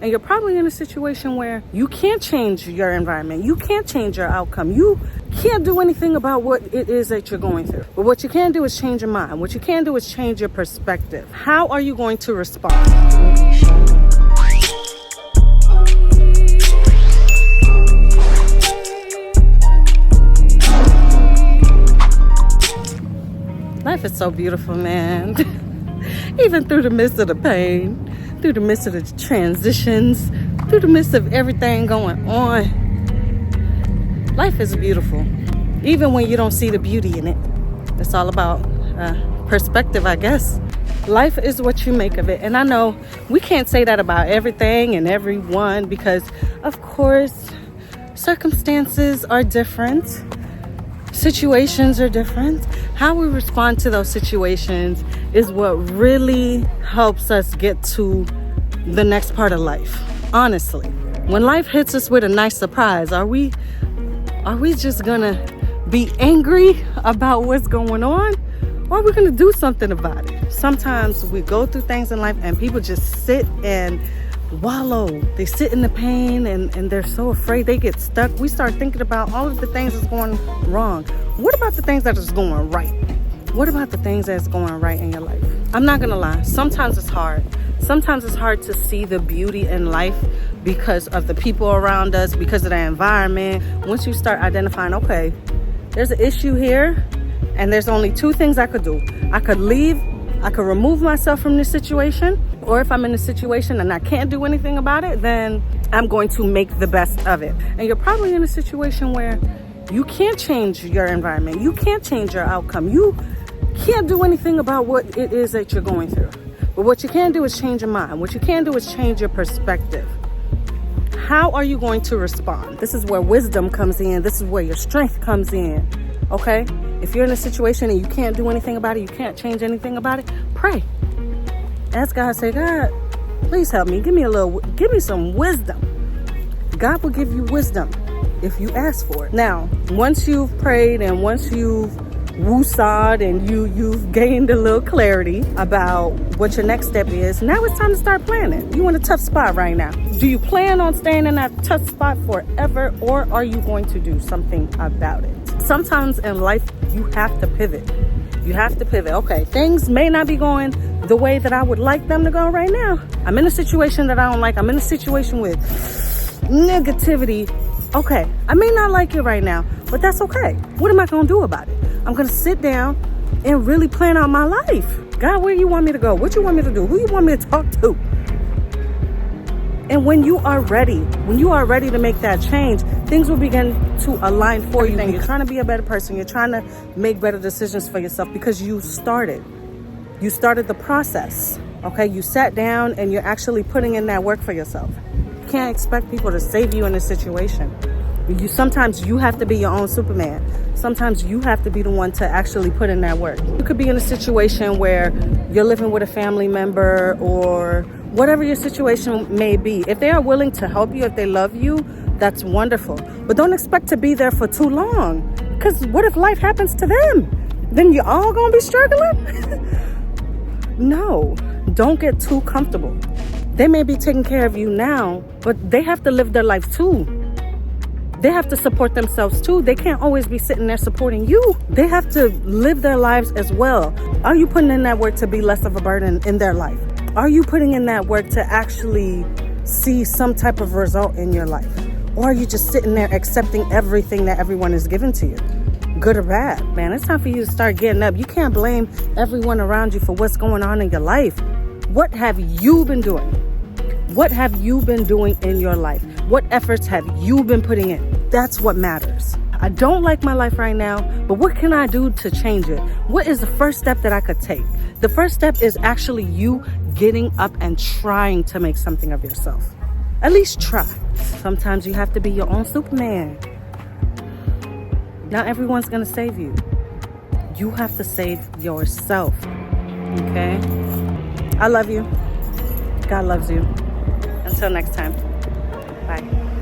And you're probably in a situation where you can't change your environment. You can't change your outcome. You can't do anything about what it is that you're going through. But what you can do is change your mind. What you can do is change your perspective. How are you going to respond? Life is so beautiful, man. Even through the midst of the pain, through the midst of the transitions, through the midst of everything going on, life is beautiful. Even when you don't see the beauty in it. It's all about perspective, I guess. Life is what you make of it. And I know we can't say that about everything and everyone because, of course, circumstances are different. Situations are different. How we respond to those situations is what really helps us get to the next part of life. Honestly, when life hits us with a nice surprise, are we just gonna be angry about what's going on, or are we gonna do something about it? Sometimes we go through things in life and people just sit and wallow. They sit in the pain and they're so afraid, they get stuck. We start thinking about all of the things that's going wrong. What about the things that is going right? What about the things that's going right in your life? I'm not gonna lie, sometimes it's hard. Sometimes it's hard to see the beauty in life because of the people around us, because of the environment. Once you start identifying, okay, there's an issue here and there's only two things I could do. I could leave, I could remove myself from this situation, or if I'm in a situation and I can't do anything about it, then I'm going to make the best of it. And you're probably in a situation where you can't change your environment. You can't change your outcome. You can't do anything about what it is that you're going through. But what you can do is change your mind. What you can do is change your perspective. How are you going to respond? This is where wisdom comes in. This is where your strength comes in. Okay? If you're in a situation and you can't do anything about it, you can't change anything about it, pray. Ask God, say, God, please help me. Give me some wisdom. God will give you wisdom if you ask for it. Now, once you've prayed and once you've woosawed and you've gained a little clarity about what your next step is, now it's time to start planning. You're in a tough spot right now. Do you plan on staying in that tough spot forever, or are you going to do something about it? Sometimes in life, you have to pivot. You have to pivot. Okay, things may not be going the way that I would like them to go right now. I'm in a situation that I don't like. I'm in a situation with negativity. Okay, I may not like it right now, but that's okay. What am I going to do about it? I'm going to sit down and really plan out my life. God, where you want me to go? What you want me to do? Who you want me to talk to? And when you are ready to make that change, things will begin to align for you. You're trying to be a better person. You're trying to make better decisions for yourself because you started the process. Okay, you sat down and you're actually putting in that work for yourself. You can't expect people to save you in a situation. Sometimes you have to be your own Superman. Sometimes you have to be the one to actually put in that work. You could be in a situation where you're living with a family member or whatever your situation may be. If they are willing to help you, if they love you, that's wonderful. But don't expect to be there for too long. Because what if life happens to them? Then you're all going to be struggling? No, don't get too comfortable. They may be taking care of you now, but they have to live their life too. They have to support themselves too. They can't always be sitting there supporting you. They have to live their lives as well. Are you putting in that work to be less of a burden in their life? Are you putting in that work to actually see some type of result in your life? Or are you just sitting there accepting everything that everyone is giving to you? Good or bad, man, it's time for you to start getting up. You can't blame everyone around you for what's going on in your life. What have you been doing? What have you been doing in your life? What efforts have you been putting in? That's what matters. I don't like my life right now, but what can I do to change it? What is the first step that I could take? The first step is actually you getting up and trying to make something of yourself. At least try. Sometimes you have to be your own Superman. Not everyone's gonna save you. You have to save yourself. Okay? I love you. God loves you. Until next time. Bye.